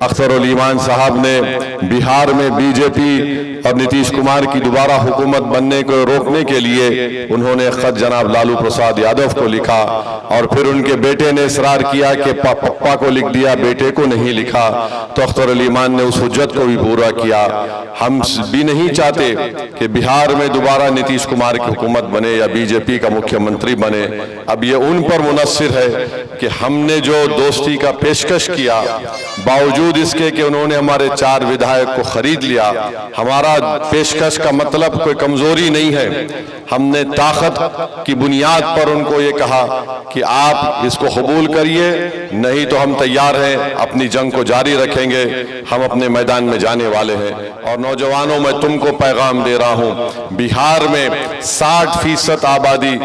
अख्तर उल ईमान साहब ने बिहार में बीजेपी और नीतीश कुमार की दोबारा हुकूमत बनने को रोकने के लिए उन्होंने खत जनाब लालू प्रसाद यादव को लिखा और फिर उनके बेटे ने इसरार किया कि पप्पा को लिख दिया, बेटे को नहीं लिखा। तो अख्तर उल ईमान ने उस हुज्जत को भी पूरा किया। हम भी नहीं चाहते कि बिहार में दोबारा नीतीश कुमार की हुकूमत बने या बीजेपी का मुख्यमंत्री बने। अब ये उन पर मुनस्सिर है कि हमने जो दोस्ती का पेशकश किया, बावजूद इसके कि उन्होंने हमारे 4 विधायक को खरीद लिया। हमारा पेशकश का मतलब कोई कमजोरी नहीं है। हमने ताकत की बुनियाद पर उनको ये कहा कि आप इसको कबूल करिए, नहीं तो हम तैयार हैं, अपनी जंग को जारी रखेंगे, हम अपने मैदान में जाने वाले हैं। और नौजवानों, मैं तुमको पैगाम दे रहा हूं, बिहार में 60% आबादी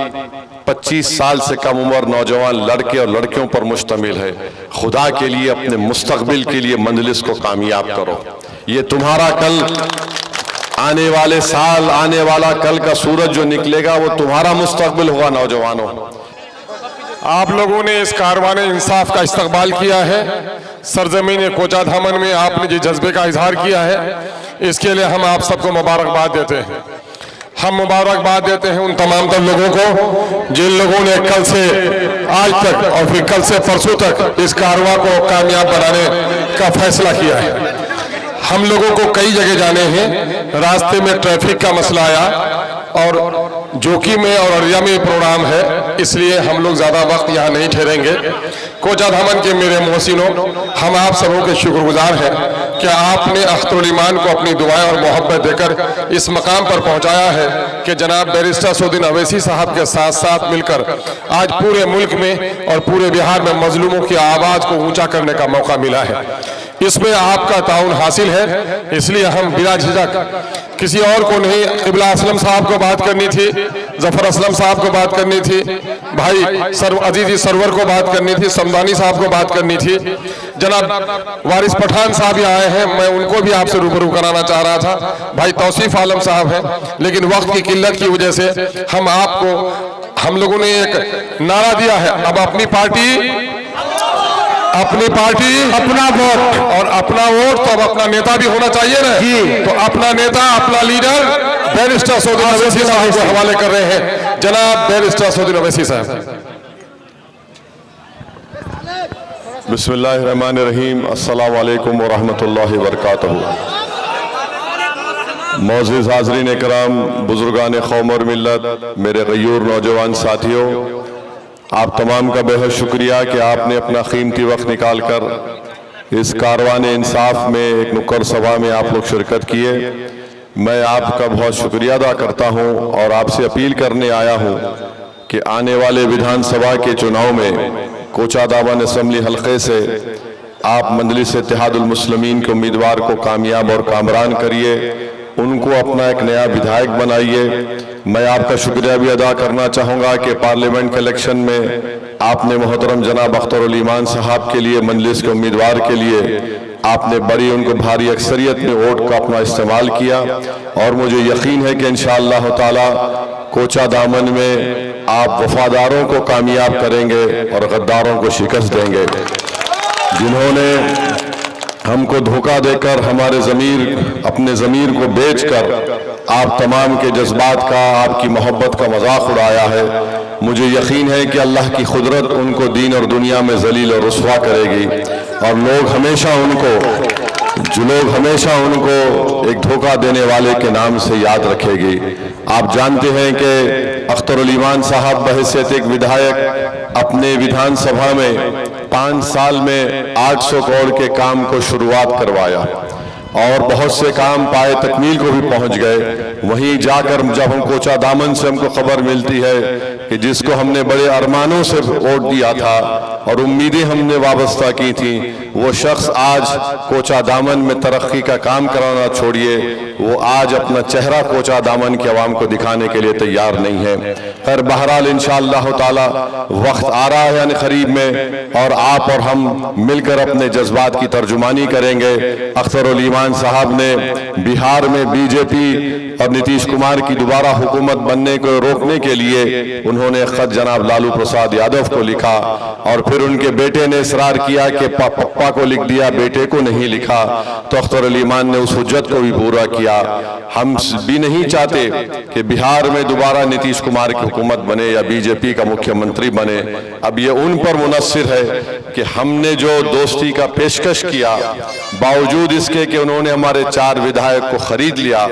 25 साल से कम उम्र नौजवान लड़के और लड़कियों पर मुश्तमिल है। खुदा के लिए अपने मुस्तकबिल के लिए मंजलिस को कामयाब करो। ये तुम्हारा कल आने वाले साल, आने वाला कल का सूरज जो निकलेगा वो तुम्हारा मुस्तकबिल होगा। नौजवानों, आप लोगों ने इस कारवान इंसाफ का इस्तकबाल किया है। सरजमीन कोचा धामन में आपने जिस जज्बे का इजहार किया है, इसके लिए हम आप सबको मुबारकबाद देते हैं। हम मुबारकबाद देते हैं उन तमाम लोगों को जिन लोगों ने कल से आज तक और फिर कल से परसों तक इस कारवां को कामयाब बनाने का फैसला किया है। हम लोगों को कई जगह जाने हैं, रास्ते में ट्रैफिक का मसला आया और जोकी में और अरिया में प्रोग्राम है, इसलिए हम लोग ज़्यादा वक्त यहाँ नहीं ठहरेंगे। कोचा धामन के मेरे मोहसिनों, हम आप सबों के शुक्रगुजार हैं कि आपने अख्तर उल ईमान को अपनी दुआएं और मोहब्बत देकर इस मकाम पर पहुँचाया है कि जनाब बैरिस्टर सऊदीन अवैसी साहब के साथ साथ मिलकर आज पूरे मुल्क में और पूरे बिहार में मजलूमों की आवाज़ को ऊँचा करने का मौका मिला है। इसमें आपका ताउन हासिल है, इसलिए हम बिला झिझक किसी और को नहीं, क़िबला असलम साहब को बात करनी थी, जफर असलम साहब को बात करनी थी, भाई अजीजी सरवर को बात करनी थी, समदानी साहब को बात करनी थी, जनाब वारिस पठान साहब भी आए हैं, मैं उनको भी आपसे रूबरू कराना चाह रहा था, भाई तौसीफ आलम साहब हैं, लेकिन वक्त की किल्लत की वजह से हम लोगों ने एक नारा दिया है, अब अपनी पार्टी अपना वोट, और अपना वोट तो अब अपना नेता भी होना चाहिए ना जी। तो अपना नेता, अपना लीडर बैरिस्टर सऊदीन अवैसी साहब को हवाले कर रहे हैं। जनाब बैरिस्टर सऊदीन अवैसी साहब। बिस्मिल्लाहिर्रहमानिर्रहीम, अस्सलाम वालेकुम व रहमतुल्लाहि व बरकातहू। मौजूद हाज़रीन इकराम, बुजुर्गान कौम और मिल्लत, मेरे गयूर नौजवान साथियों, आप तमाम का बेहद शुक्रिया कि आपने अपना कीमती वक्त निकाल कर इस कारवान इंसाफ में एक नुक्कड़ सभा में आप लोग शिरकत किए। मैं आपका बहुत शुक्रिया अदा करता हूं और आपसे अपील करने आया हूं कि आने वाले विधानसभा के चुनाव में कोचा दामन असम्बली हल्के से आप मजलिस इत्तेहादुल मुस्लिमीन के उम्मीदवार को कामयाब और कामरान करिए, उनको अपना एक नया विधायक बनाइए। मैं आपका शुक्रिया भी अदा करना चाहूँगा कि पार्लियामेंट के इलेक्शन में आपने मोहतरम जनाब अख्तर उल ईमान साहब के लिए, मजलिस के उम्मीदवार के लिए आपने बड़ी उनको भारी अक्सरियत में वोट का अपना इस्तेमाल किया और मुझे यकीन है कि इंशाअल्लाह ताला कोचा दामन में आप वफादारों को कामयाब करेंगे और गद्दारों को शिकस्त देंगे। जिन्होंने हमको धोखा देकर हमारे अपने ज़मीर को बेचकर आप तमाम के जज्बात का, आपकी मोहब्बत का मजाक उड़ाया है, मुझे यकीन है कि अल्लाह की कुदरत उनको दीन और दुनिया में जलील और रुस्वा करेगी और लोग हमेशा उनको एक धोखा देने वाले के नाम से याद रखेगी। आप जानते हैं कि अख्तर उल ईमान साहब बहैसियत एक विधायक अपने विधानसभा में 5 साल में 800 करोड़ के काम को शुरुआत करवाया और बहुत से काम पाए तकमील को भी पहुंच गए। वहीं जाकर जब हम कोचा दामन से हमको खबर मिलती है कि जिसको हमने बड़े अरमानों से वोट दिया था और उम्मीदें हमने वाबस्ता की थी, वो शख्स आज कोचा दामन में तरक्की का काम कराना छोड़िए, वो आज अपना चेहरा कोचा दामन के अवाम को दिखाने के लिए तैयार नहीं है। खैर बहरहाल इंशाअल्लाह ताला वक्त आ रहा है यानी करीब में, और आप और हम मिलकर अपने जज्बात की तर्जुमानी करेंगे। अख्तर उल ईमान साहब ने बिहार में बीजेपी और नीतीश कुमार की दोबारा हुकूमत बनने को रोकने के लिए उन्होंने खत जनाब लालू प्रसाद यादव को लिखा और फिर उनके बेटे ने इसरार किया कि पप्पा को लिख दिया, बेटे को नहीं लिखा, तो अख्तर अली ईमान ने उस हुज्जत को भी पूरा किया। हम भी नहीं चाहते कि बिहार में दोबारा नीतीश कुमार की हुकूमत बने या बीजेपी का मुख्यमंत्री बने। अब ये उन पर मुनस्सिर है कि हमने जो दोस्ती का पेशकश किया, बावजूद इसके कि उन्होंने हमारे 4 विधायक को खरीद लिया।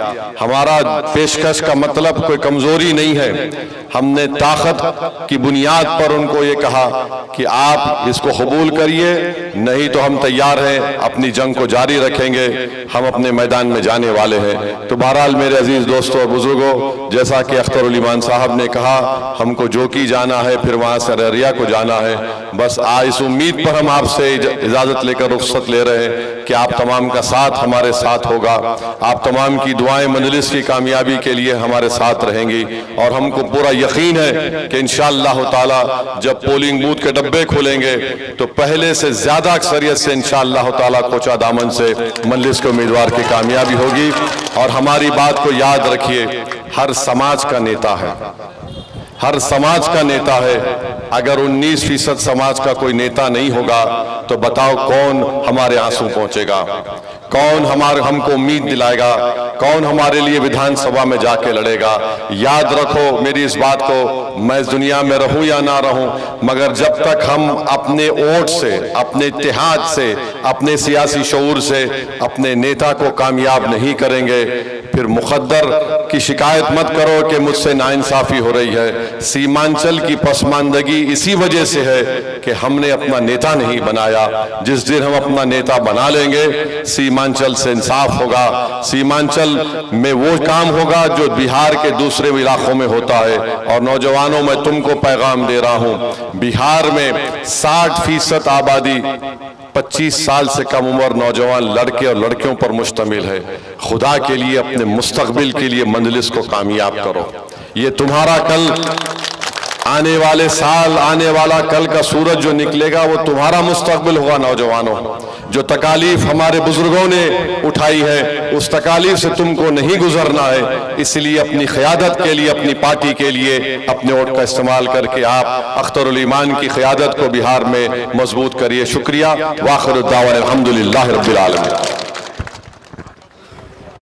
हमारा पेशकश का मतलब कोई कमजोरी नहीं है, हमने ताकत की बुनियाद पर उनको ये कहा कि आप इसको कबूल करिए, नहीं तो हम तैयार हैं, अपनी जंग को जारी रखेंगे, हम अपने मैदान में जाने वाले हैं। तो बहरहाल मेरे अजीज दोस्तों और बुजुर्गों, जैसा कि अख्तर अली ईमान साहब ने कहा, हमको जोकी जाना है, फिर वहाँ से अररिया को जाना है। बस इस उम्मीद पर हम आपसे इजाज़त लेकर रुख्सत ले रहे हैं कि आप तमाम का साथ हमारे साथ होगा, आप तमाम की दुआएं मजलिस की कामयाबी के लिए हमारे साथ रहेंगी। और हमको पूरा यकीन है कि इंशाअल्लाह ताला जब पोलिंग बूथ के डब्बे खोलेंगे तो पहले से ज्यादा अक्सरियत से इंशाअल्लाह ताला कोचा दामन से मजलिस के उम्मीदवार की कामयाबी होगी। और हमारी बात को याद रखिए, हर समाज का नेता है, हर समाज का नेता है। अगर 19% समाज का कोई नेता नहीं होगा तो बताओ कौन हमारे आंसू पहुंचेगा, कौन हमको उम्मीद दिलाएगा, कौन हमारे लिए विधानसभा में जाके लड़ेगा। याद रखो मेरी इस बात को, मैं इस दुनिया में रहूं या ना रहूं, मगर जब तक हम अपने वोट से, अपने इत्तेहाद से, अपने सियासी शऊर से अपने नेता को कामयाब नहीं करेंगे, फिर मुकद्दर की शिकायत मत करो कि मुझसे नाइंसाफी हो रही है। सीमांचल की पसमानदगी इसी वजह से है कि हमने अपना नेता नहीं बनाया। जिस दिन हम अपना नेता बना लेंगे, सीमांचल से इंसाफ होगा, सीमांचल में वो काम होगा जो बिहार के दूसरे इलाकों में होता है। और नौजवानों, मैं तुमको पैगाम दे रहा हूं, बिहार में 60% आबादी 25 साल से कम उम्र नौजवान लड़के और लड़कियों पर मुश्तमिल है। खुदा के लिए अपने मुस्तकबिल के लिए मंजलिस को कामयाब करो। ये तुम्हारा कल, आने वाले साल, आने वाला कल का सूरज जो निकलेगा वो तुम्हारा मुस्तकबिल होगा। नौजवानों, जो तकालीफ हमारे बुजुर्गों ने उठाई है उस तकालीफ से तुमको नहीं गुजरना है। इसलिए अपनी क़यादत के लिए, अपनी पार्टी के लिए अपने वोट का इस्तेमाल करके आप अख्तर अली ईमान की क़यादत को बिहार में मजबूत करिए। शुक्रिया। वाखिर दावा अल्हम्दुलिल्लाह रब्बिल आलमीन।